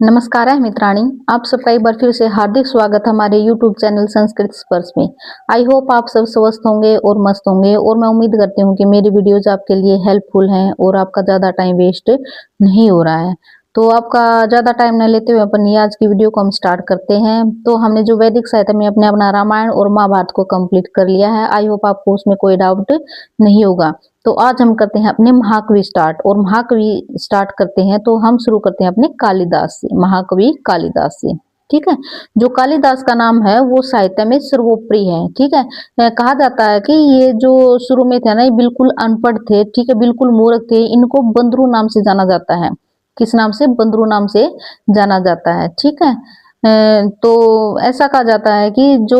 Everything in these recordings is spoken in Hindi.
नमस्कार है मित्राणी। आप सबका एक बार फिर से हार्दिक स्वागत हमारे YouTube चैनल संस्कृत स्पर्श में। आई होप आप सब स्वस्थ होंगे और मस्त होंगे और मैं उम्मीद करती हूँ कि मेरी वीडियोज आपके लिए हेल्पफुल हैं और आपका ज़्यादा टाइम वेस्ट नहीं हो रहा है। तो आपका ज़्यादा टाइम न लेते हुए अपन आज की वीडियो को हम स्टार्ट करते हैं। तो हमने जो वैदिक साहित्य में अपना रामायण और महाभारत को कंप्लीट कर लिया है। आई होप आपको उसमें कोई डाउट नहीं होगा। तो आज हम करते हैं अपने महाकवि स्टार्ट, और महाकवि स्टार्ट करते हैं तो हम शुरू करते हैं अपने कालिदास से, महाकवि कालिदास से। ठीक है, जो कालिदास का नाम है वो साहित्य में सर्वोपरि है। ठीक है, कहा जाता है कि ये जो शुरू में थे ना, ये बिल्कुल अनपढ़ थे। ठीक है, बिल्कुल मूर्ख थे। इनको बंदरू नाम से जाना जाता है। किस नाम से? बंदरू नाम से जाना जाता है। ठीक है, तो ऐसा कहा जाता है कि जो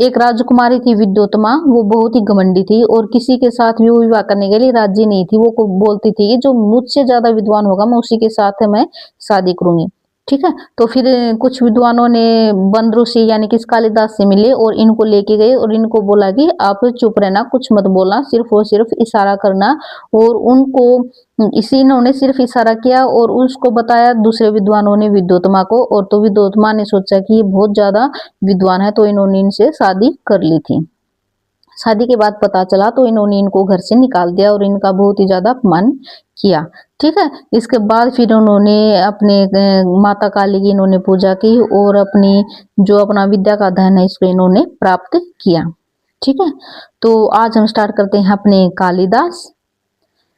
एक राजकुमारी थी विद्योत्तमा, वो बहुत ही घमंडी थी और किसी के साथ भी वो विवाह करने के लिए राजी नहीं थी। वो बोलती थी कि जो मुझसे ज्यादा विद्वान होगा मैं उसी के साथ मैं शादी करूंगी। ठीक है, तो फिर कुछ विद्वानों ने बंदरू से यानी कि कालिदास से मिले और इनको लेके गए और इनको बोला कि आप चुप रहना, कुछ मत बोलना, सिर्फ और सिर्फ इशारा करना। और उनको इसी इन्होंने सिर्फ इशारा किया और उसको बताया दूसरे विद्वानों ने विद्योत्तमा को। और तो विद्योत्तमा ने सोचा कि ये बहुत ज्यादा विद्वान है, तो इन्होंने इनसे शादी कर ली थी। शादी के बाद पता चला तो इन्होंने इनको घर से निकाल दिया और इनका बहुत ही ज्यादा अपमान किया। ठीक है, इसके बाद फिर उन्होंने अपने माता काली की इन्होंने पूजा की और अपनी जो अपना विद्या का धन है इसको इन्होंने प्राप्त किया। ठीक है, तो आज हम स्टार्ट करते हैं अपने कालिदास।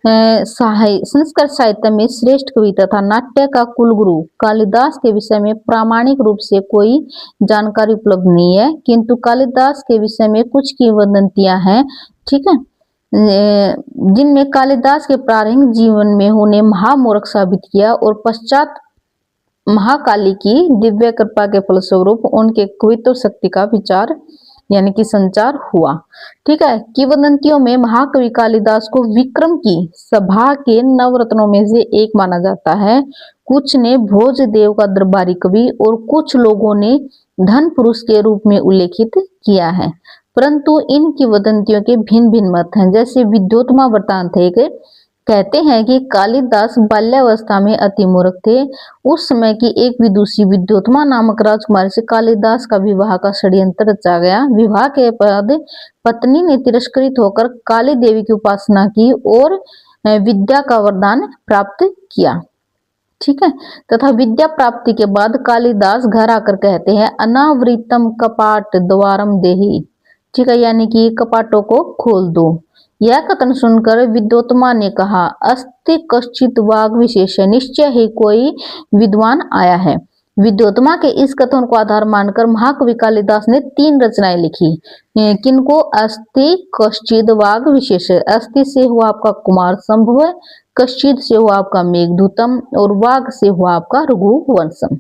संस्कृत साहित्य में श्रेष्ठ कवि तथा नाट्य का कुलगुरु कालिदास के विषय में प्रामाणिक रूप से कोई जानकारी उपलब्ध नहीं है, किंतु कालिदास के विषय में कुछ किंवदंतियां हैं। ठीक है, जिनमें कालिदास के प्रारंभिक जीवन में उन्हें महामूर्ख साबित किया और पश्चात महाकाली की दिव्य कृपा के फलस्वरूप उनके कवित्व शक्ति का विचार यानी कि संचार हुआ। ठीक है, किंवदंतियों में महाकवि कालिदास को विक्रम की सभा के नवरत्नों में से एक माना जाता है। कुछ ने भोजदेव का दरबारी कवि और कुछ लोगों ने धन पुरुष के रूप में उल्लेखित किया है, परंतु इन किंवदंतियों के भिन्न भिन्न मत हैं। जैसे विद्योत्तमा वृत्तांत है कि कहते हैं कि कालिदास बाल्यावस्था में अति मूर्ख थे। उस समय की एक विदुषी विद्योत्तमा नामक राजकुमारी से कालिदास का विवाह का षड्यंत्र रचा गया। विवाह के बाद पत्नी ने तिरस्कृत होकर काली देवी की उपासना की और विद्या का वरदान प्राप्त किया। ठीक है, तथा विद्या प्राप्ति के बाद कालिदास घर आकर कहते हैं अनावृतम कपाट द्वारम देहि। ठीक है, यानी कि कपाटों को खोल दो। यह कथन सुनकर विद्योत्तमा ने कहा अस्ति कश्चित वाग विशेष, निश्चय ही कोई विद्वान आया है। विद्योत्तमा के इस कथन को आधार मानकर महाकवि कालिदास ने 3 रचनाएं लिखी। किनको? अस्ति कश्चित वाग विशेष, अस्ति से हुआ आपका कुमार संभव, कश्चित से हुआ आपका मेघदूतम और वाग से हुआ आपका रघुवंशम।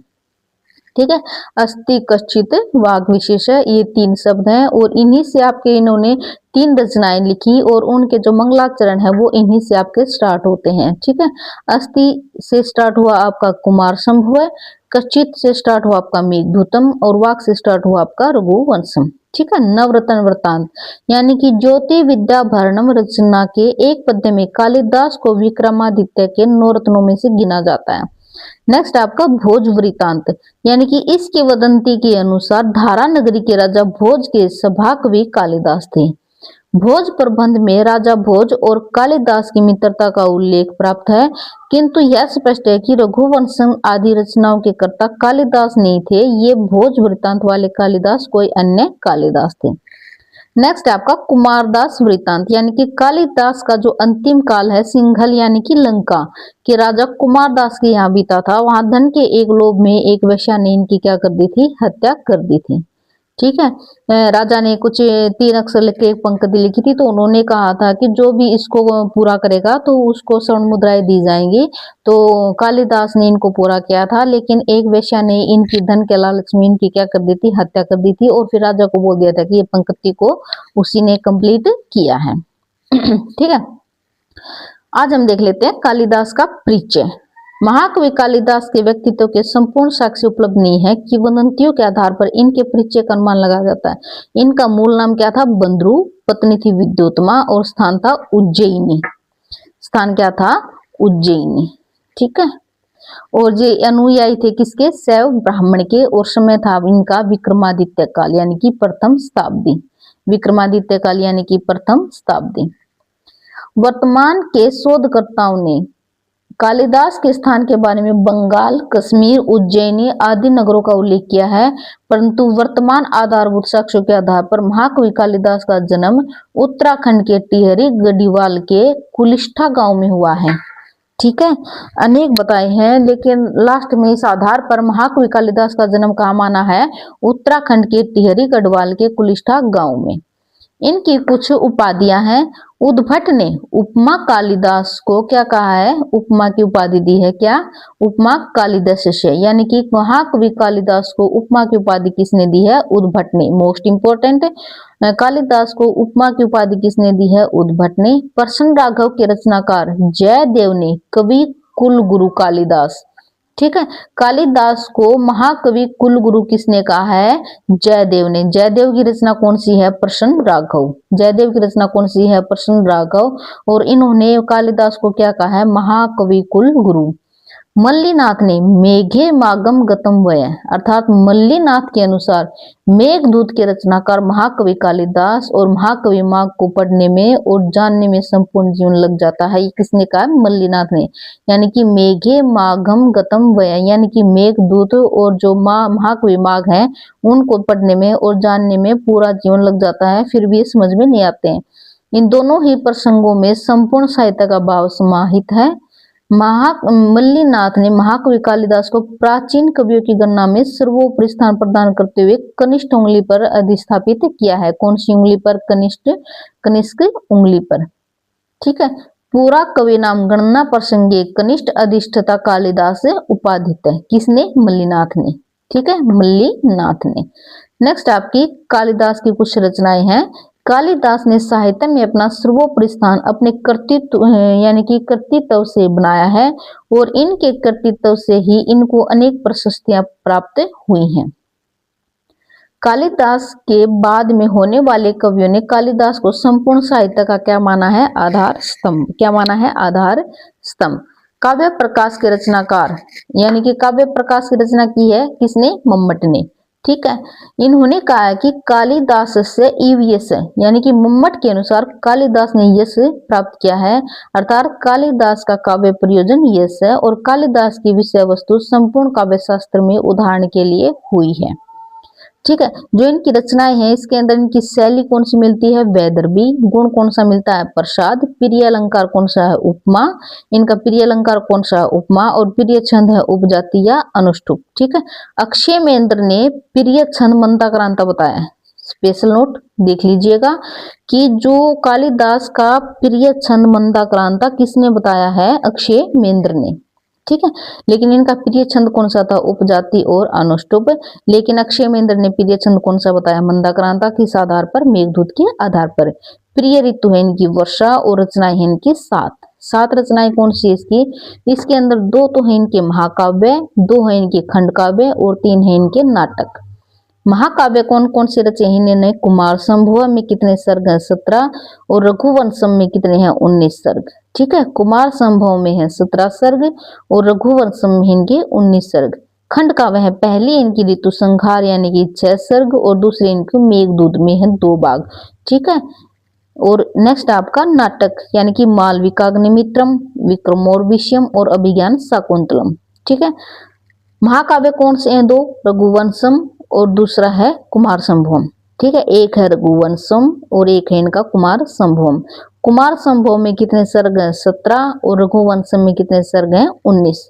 ठीक है, अस्ति कश्चित वाग विशेष, ये 3 शब्द हैं और इन्हीं से आपके इन्होंने 3 रचनाएं लिखी और उनके जो मंगलाचरण है वो इन्हीं से आपके स्टार्ट होते हैं। ठीक है, अस्ति से स्टार्ट हुआ आपका कुमार संभव, कश्चित से स्टार्ट हुआ आपका मेघदूतम और वाग से स्टार्ट हुआ आपका रघुवंशम। ठीक है, नवरत्न वृत्तांत यानी कि ज्योति विद्या भरणम रचना के एक पद्य में कालिदास को विक्रमादित्य के 9 रत्नों में से गिना जाता है। नेक्स्ट आपका भोज वृत्तांत यानी कि इस किंवदंती के अनुसार धारा नगरी के राजा भोज के सभा कवि कालिदास थे। भोज प्रबंध में राजा भोज और कालिदास की मित्रता का उल्लेख प्राप्त है, किंतु यह स्पष्ट है कि रघुवंशम आदि रचनाओं के कर्ता कालिदास नहीं थे। ये भोज वृत्तांत वाले कालिदास कोई अन्य कालिदास थे। नेक्स्ट आपका कुमारदास वृत्तांत यानी कि कालिदास का जो अंतिम काल है सिंघल यानी कि लंका के राजा कुमारदास के यहाँ बीता था। वहां धन के एक लोभ में एक वेश्या ने इनकी क्या कर दी थी? हत्या कर दी थी। ठीक है, राजा ने कुछ 3 अक्षर लिख के एक पंक्ति लिखी थी, तो उन्होंने कहा था कि जो भी इसको पूरा करेगा तो उसको स्वर्ण मुद्राएं दी जाएंगी। तो कालिदास ने इनको पूरा किया था, लेकिन एक वेश्या ने इनकी धन के लालच में इनकी क्या कर दी थी? हत्या कर दी थी और फिर राजा को बोल दिया था कि ये पंक्ति को उसी ने कंप्लीट किया है। ठीक है, आज हम देख लेते हैं कालिदास का परिचय। महाकवि कालिदास के व्यक्तित्व के संपूर्ण साक्ष्य उपलब्ध नहीं है। किंवदंतियों के आधार पर इनके परिचय का अनुमान लगाया जाता है। इनका मूल नाम क्या था? बंदरू, पत्नी थी विद्योत्तमा और स्थान था उज्जयिनी। स्थान क्या था? उज्जयिनी। ठीक है, और ये अनुयायी थे किसके? शैव ब्राह्मण के। और समय था इनका विक्रमादित्य काल यानी कि प्रथम शताब्दी। विक्रमादित्य काल यानी कि प्रथम शताब्दी। वर्तमान के शोधकर्ताओं ने कालिदास के स्थान के बारे में बंगाल, कश्मीर, उज्जैनी आदि नगरों का उल्लेख किया है, परंतु वर्तमान आधारभूत साक्ष्यों के आधार पर महाकवि कालिदास का जन्म उत्तराखंड के टिहरी गढ़ीवाल के कुलिष्ठा गांव में हुआ है। ठीक है, अनेक बताए हैं, लेकिन लास्ट में इस आधार पर महाकवि कालिदास का जन्म कहाँ माना है? उत्तराखंड के टिहरी गढ़वाल के कुलिष्ठा गांव में। इनकी कुछ उपाधियां हैं। उद्भट ने उपमा कालिदास को क्या कहा है? उपमा की उपाधि दी है। क्या? उपमा कालिदास से, यानी कि महाकवि कालिदास को उपमा की उपाधि किसने दी है? उद्भट ने। मोस्ट इंपोर्टेंट, कालिदास को उपमा की उपाधि किसने दी है? उद्भट ने। प्रसन्न राघव के रचनाकार जयदेव ने कवि कुलगुरु कालिदास, ठीक है, कालिदास को महाकवि कुलगुरु किसने कहा है? जयदेव ने। जयदेव की रचना कौन सी है? प्रसन्न राघव। जयदेव की रचना कौन सी है? प्रसन्न राघव। और इन्होंने कालिदास को क्या कहा है? महाकवि कुलगुरु। मल्लीनाथ ने मेघे मागम गतम वय, अर्थात मल्लीनाथ के अनुसार मेघदूत के रचनाकार महाकवि कालिदास, और महाकवि माघ को पढ़ने में और जानने में संपूर्ण जीवन लग जाता है। ये किसने कहा? मल्लीनाथ ने। यानी कि मेघे मागम गतम वय, यानी कि मेघदूत और जो महाकवि माघ हैं उनको पढ़ने में और जानने में पूरा जीवन लग जाता है, फिर भी ये समझ में नहीं आते हैं। इन दोनों ही प्रसंगों में संपूर्ण साहित्य का भाव समाहित है। मल्लीनाथ ने महाकवि कालिदास को प्राचीन कवियों की गणना में सर्वोपरि स्थान प्रदान करते हुए कनिष्ठ उंगली पर अधिस्थापित किया है। कौन सी उंगली पर? कनिष्ठ उंगली पर। ठीक है, पूरा कवि नाम गणना प्रसंगे कनिष्ठ अधिष्ठता कालिदास उपाधित है। किसने? मल्लीनाथ ने। ठीक है, मल्लीनाथ ने। नेक्स्ट आपकी कालिदास की कुछ रचनाएं हैं। कालिदास ने साहित्य में अपना सर्वोपरि स्थान अपने कर्तृत्व यानी कि कर्तृत्व से बनाया है, और इनके कर्तृत्व से ही इनको अनेक प्रशस्तियां प्राप्त हुई हैं। कालिदास के बाद में होने वाले कवियों ने कालिदास को संपूर्ण साहित्य का क्या माना है? आधार स्तंभ। क्या माना है? आधार स्तंभ। काव्य प्रकाश के रचनाकार, यानी कि काव्य प्रकाश की रचना की है किसने? मम्मट ने। ठीक है, इन्होंने कहा है कि कालिदास से ईवीएस, यानी कि मम्मट के अनुसार कालिदास ने यश प्राप्त किया है, अर्थात कालिदास का काव्य प्रयोजन यश है, और कालिदास की विषय वस्तु संपूर्ण काव्य शास्त्र में उदाहरण के लिए हुई है। ठीक है, जो इनकी रचनाएं हैं इसके अंदर इनकी शैली कौन सी मिलती है? वैदर्भी। गुण कौन सा मिलता है? प्रसाद। प्रिय अलंकार कौन सा है? उपमा। इनका प्रिय अलंकार कौन सा है? उपमा। और प्रिय छंद है उपजाति या अनुष्टुप। ठीक है, अक्षयमेंद्र ने प्रिय छंद मंदाक्रांता बताया है। स्पेशल नोट देख लीजिएगा कि जो कालिदास का प्रिय छंद मंदाक्रांता किसने बताया है? अक्षयमेंद्र ने। ठीक है, लेकिन इनका प्रिय छंद कौन सा था? उपजाति और अनुष्टुप। लेकिन अक्षयमेंद्र ने प्रिय छंद कौन सा बताया? मंदाक्रांता। किस आधार पर? मेघदूत के आधार पर। प्रिय ऋतु है इनकी वर्षा, और रचनाएं हैं इनकी 7 रचनाएं कौन सी है इसकी? इसके अंदर 2 तो है इनके महाकाव्य, 2 है इनके खंड काव्य, और 3 है इनके नाटक। महाकाव्य कौन कौन से रचे हैं इन्होंने? कुमार संभव में कितने सर्ग हैं? 17, और रघुवंशम में कितने हैं? 19 सर्ग। ठीक है, कुमार संभव में है 17 सर्ग, और रघुवंशम में इनके 19 सर्ग। खंड काव्य है, पहली इनकी ऋतु संहार यानी कि 6 सर्ग, और दूसरी इनकी मेघदूत में है 2 भाग। ठीक है, और नेक्स्ट आपका नाटक यानी कि मालविकाग्निमित्रम, विक्रमोर्वशीयम और अभिज्ञान शाकुंतलम। ठीक है, महाकाव्य कौन से हैं? 2, रघुवंशम और दूसरा है कुमार संभवम। ठीक है, एक है रघुवंशम और एक है इनका कुमार संभवम। कुमार संभव में कितने सर्ग हैं? 17, और रघुवंशम में कितने सर्ग हैं? 19।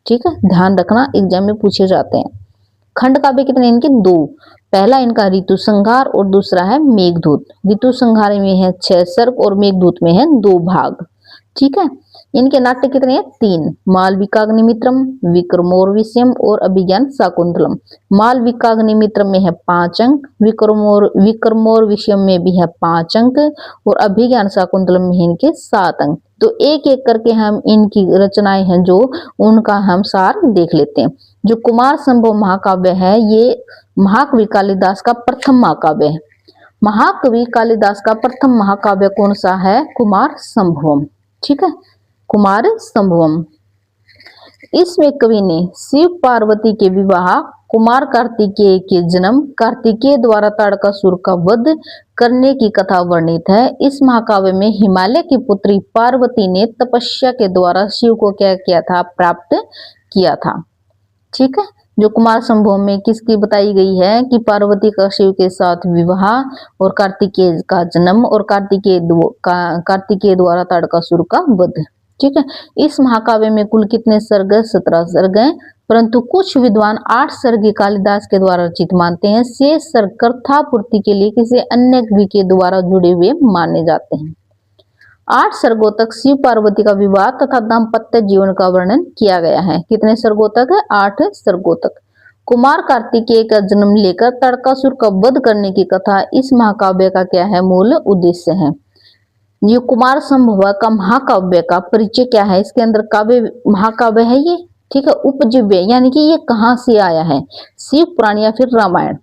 ठीक है, ध्यान रखना, एग्जाम में पूछे जाते हैं। खंड काव्य कितने इनके? 2, पहला इनका ऋतु संहार और दूसरा है मेघदूत। ऋतु संहार में है 6 सर्ग और मेघदूत में है 2 भाग। ठीक है, इनके नाट्य कितने हैं? 3, मालविकाग्निमित्रम, विक्रमोर्वशीयम और अभिज्ञान शाकुंतलम। मालविकाग्निमित्रम में है 5 अंक, विक्रमोर्वशीयम में भी है 5 अंक, और अभिज्ञान शाकुंतलम में इनके 7 अंक। तो एक एक करके हम इनकी रचनाएं हैं जो उनका हम सार देख लेते हैं। जो कुमार संभव महाकाव्य है ये महाकवि कालिदास का प्रथम महाकाव्य है। महाकवि कालिदास का प्रथम महाकाव्य कौन सा है? कुमार संभवम। ठीक है, कुमार संभवम। इसमें कवि ने शिव पार्वती के विवाह, कुमार कार्तिकेय के जन्म, कार्तिकेय द्वारा ताड़कासुर का वध करने की कथा वर्णित है। इस महाकाव्य में हिमालय की पुत्री पार्वती ने तपस्या के द्वारा शिव को क्या किया था, प्राप्त किया था। ठीक है, जो कुमार संभव में किसकी बताई गई है कि पार्वती का शिव के साथ विवाह और कार्तिकेय का जन्म और कार्तिकेय द्वारा ताड़कासुर का वध। ठीक है, इस महाकाव्य में कुल कितने सर्ग, 17 सर्ग हैं, परंतु कुछ विद्वान 8 सर्ग कालिदास के द्वारा रचित मानते हैं। शेष सर्ग कथापूर्ति के लिए किसी अन्य कवि के द्वारा जुड़े हुए माने जाते हैं। 8 सर्गों तक शिव पार्वती का विवाह तथा दाम्पत्य जीवन का वर्णन किया गया है। कितने सर्गों तक है? 8 सर्गों तक। कुमार कार्तिकेय का जन्म लेकर ताड़कासुर का वध करने की कथा इस महाकाव्य का क्या है, मूल उद्देश्य है। ये कुमार संभव का महाकाव्य का परिचय क्या है, इसके अंदर काव्य महाकाव्य है ये। ठीक है, उपजीव्य यानी कि ये कहाँ से आया है, शिव पुराण या फिर रामायण।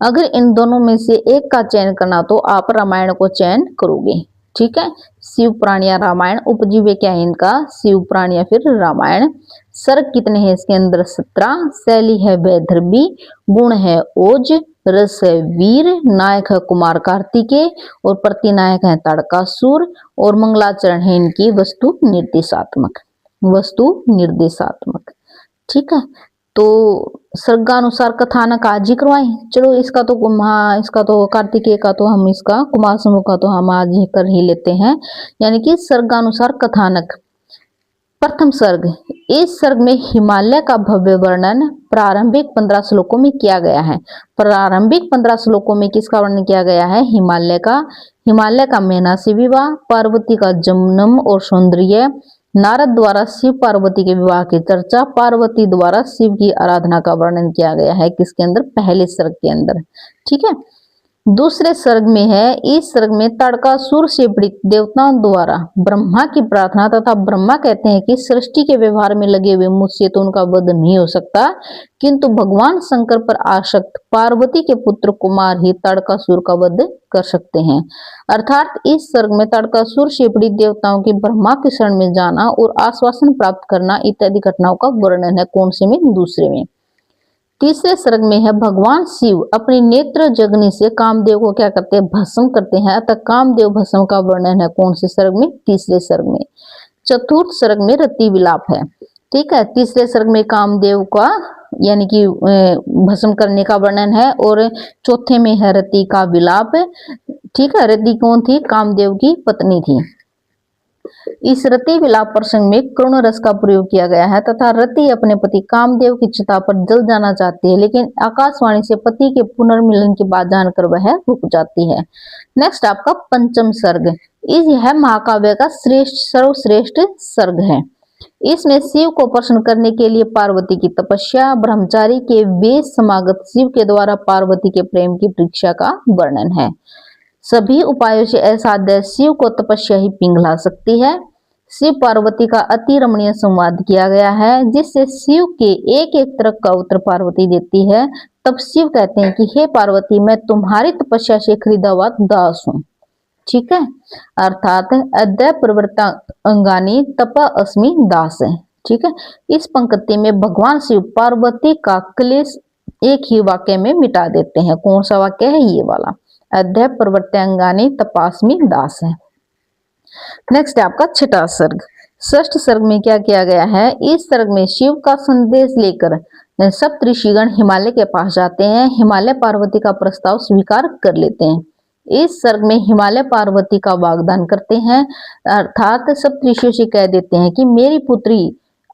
अगर इन दोनों में से एक का चयन करना तो आप रामायण को चयन करोगे। ठीक है, शिव पुराण या रामायण। उपजीव्य क्या है इनका, शिव पुराण या फिर रामायण। सर्ग कितने हैं इसके अंदर, 17। शैली है वैदर्भी, गुण है ओज, रस है वीर, नायक है कुमार कार्तिकेय और प्रतिनायक है ताड़कासुर और मंगलाचरण है इनकी वस्तु निर्देशात्मक। वस्तु निर्देशात्मक। ठीक है, तो सर्गानुसार कथानक आज ही करवाएं। चलो इसका तो कार्तिकेय का तो हम इसका कुमार समूह का तो हम आज ही कर ही लेते हैं, यानी कि सर्गानुसार कथानक। प्रथम सर्ग। इस सर्ग में हिमालय का भव्य वर्णन प्रारंभिक 15 श्लोकों में किया गया है। प्रारंभिक 15 श्लोकों में किसका वर्णन किया गया है, हिमालय का। हिमालय का मैना से विवाह, पार्वती का जन्म और सौंदर्य, नारद द्वारा शिव पार्वती के विवाह की चर्चा, पार्वती द्वारा शिव की आराधना का वर्णन किया गया है किसके अंदर, पहले सर्ग के अंदर। ठीक है, दूसरे सर्ग में है, इस सर्ग में ताड़कासुर से पीड़ित देवताओं द्वारा ब्रह्मा की प्रार्थना तथा ब्रह्मा कहते हैं कि सृष्टि के व्यवहार में लगे हुए मुझसे तो उनका वध नहीं हो सकता, किंतु भगवान शंकर पर आसक्त पार्वती के पुत्र कुमार ही ताड़कासुर का वध कर सकते हैं। अर्थात इस सर्ग में ताड़कासुर से पीड़ित देवताओं की ब्रह्मा के शरण में जाना और आश्वासन प्राप्त करना इत्यादि घटनाओं का वर्णन है। कौन से में, दूसरे में। तीसरे सर्ग में है, भगवान शिव अपनी नेत्र जगनी से कामदेव को क्या करते हैं, भस्म करते हैं, अतः कामदेव भस्म का वर्णन है। कौन से सर्ग में, तीसरे सर्ग में। चतुर्थ सर्ग में रति विलाप है। ठीक है, तीसरे सर्ग में कामदेव का यानी कि भस्म करने का वर्णन है और चौथे में है रति का विलाप। ठीक है, रति कौन थी, कामदेव की पत्नी थी। इस रति विलाप प्रसंग में करुण रस का प्रयोग किया गया है तथा रति अपने पति कामदेव की चिता पर जल जाना चाहती है, लेकिन आकाशवाणी से पति के पुनर्मिलन की बात जानकर वह रुक जाती है। नेक्स्ट आपका पंचम सर्ग। यह महाकाव्य का सर्वश्रेष्ठ सर्ग है। इसमें शिव को प्रसन्न करने के लिए पार्वती की तपस्या, ब्रह्मचारी के वेश समागत शिव के द्वारा पार्वती के प्रेम की परीक्षा का वर्णन है। सभी उपायों से असाध्य शिव को तपस्या ही पिघला सकती है। शिव पार्वती का अति रमणीय संवाद किया गया है, जिससे शिव के एक एक तरफ का उत्तर पार्वती देती है। तब शिव कहते हैं कि हे पार्वती, मैं तुम्हारी तपस्या से खरीदा हुआ दास हूँ। ठीक है, अर्थात अद्य प्रवृत्ता अंगानी तप अस्मि दास है। ठीक है, इस पंक्ति में भगवान शिव पार्वती का क्लेश एक ही वाक्य में मिटा देते हैं। कौन सा वाक्य है, ये वाला, अद्य प्रवृत्तांगानी तपास्मि दास है। नेक्स्ट है आपका छठा सर्ग। षष्ठ सर्ग में क्या किया गया है, इस सर्ग में शिव का संदेश लेकर सप्तऋषिगण हिमालय के पास जाते हैं। हिमालय पार्वती का प्रस्ताव स्वीकार कर लेते हैं। इस सर्ग में हिमालय पार्वती का वाग्दान करते हैं, अर्थात सप्तऋषियों से कह देते हैं कि मेरी पुत्री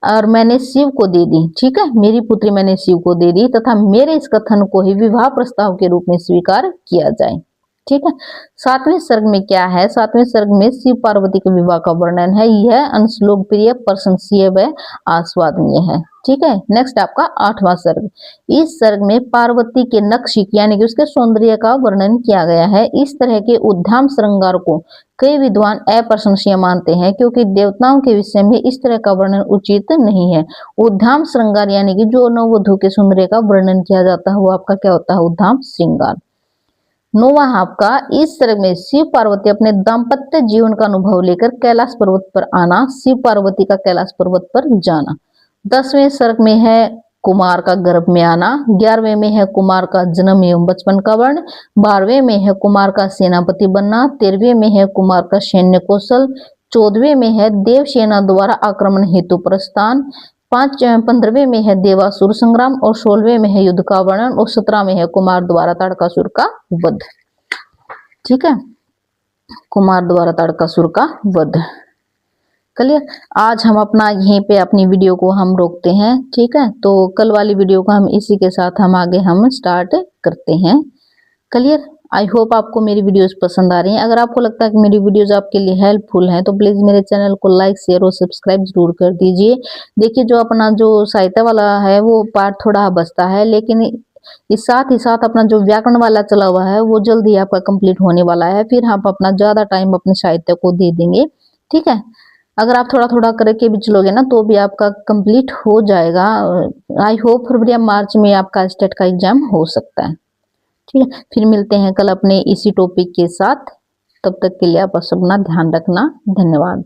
और मैंने शिव को दे दी। ठीक है, मेरी पुत्री मैंने शिव को दे दी तथा मेरे इस कथन को ही विवाह प्रस्ताव के रूप में स्वीकार किया जाए। ठीक है, सातवें सर्ग में क्या है, सातवें सर्ग में शिव पार्वती के विवाह का वर्णन है। यह अंश लोकप्रिय, प्रशंसीय व आस्वादनीय है। ठीक है, नेक्स्ट आपका आठवां सर्ग। इस सर्ग में पार्वती के नक्शिक यानी कि उसके सौंदर्य का वर्णन किया गया है। इस तरह के उद्दाम श्रृंगार को कई विद्वान अप्रशंसीय मानते हैं, क्योंकि देवताओं के विषय में इस तरह का वर्णन उचित नहीं है। उद्दाम श्रृंगार यानी कि जो नववधू के सौंदर्य का वर्णन किया जाता है वो आपका क्या होता है, उद्दाम श्रृंगार। नौवां आपका इस सर्ग में शिव पार्वती अपने दाम्पत्य जीवन का अनुभव लेकर कैलाश पर्वत पर आना, शिव पार्वती का कैलाश पर्वत पर जाना। 10वें सर्ग में है कुमार का गर्भ में आना, 11वें में है कुमार का जन्म एवं बचपन का वर्ण, 12वें में है कुमार का सेनापति बनना, 13वें में है कुमार का सैन्य कौशल, 14वें में है देवसेना द्वारा आक्रमण हेतु प्रस्थान, 15वें में है देवासुर संग्राम और 16वें में है युद्ध का वर्णन और 17 में है कुमार द्वारा ताड़कासुर का वध। ठीक है, कुमार द्वारा ताड़कासुर का वध। क्लियर। आज हम अपना यहीं पे अपनी वीडियो को हम रोकते हैं। ठीक है, तो कल वाली वीडियो को हम इसी के साथ हम आगे हम स्टार्ट करते हैं। क्लियर। आई होप आपको मेरी वीडियोस पसंद आ रही हैं। अगर आपको लगता है कि मेरी वीडियोस आपके लिए हेल्पफुल हैं तो प्लीज मेरे चैनल को लाइक शेयर और सब्सक्राइब जरूर कर दीजिए। देखिए जो अपना जो साहित्य वाला है वो पार्ट थोड़ा बचता है, लेकिन इस साथ ही साथ अपना जो व्याकरण वाला चला हुआ है वो जल्दी आपका कंप्लीट होने वाला है। फिर हम अपना ज्यादा टाइम अपने साहित्य को दे देंगे। ठीक है, अगर आप थोड़ा थोड़ा करके भी चलोगे ना तो भी आपका कंप्लीट हो जाएगा। आई होप फरवरी या मार्च में आपका स्टेट का एग्जाम हो सकता है। ठीक है, फिर मिलते हैं कल अपने इसी टॉपिक के साथ। तब तक के लिए आप अपना ध्यान रखना। धन्यवाद।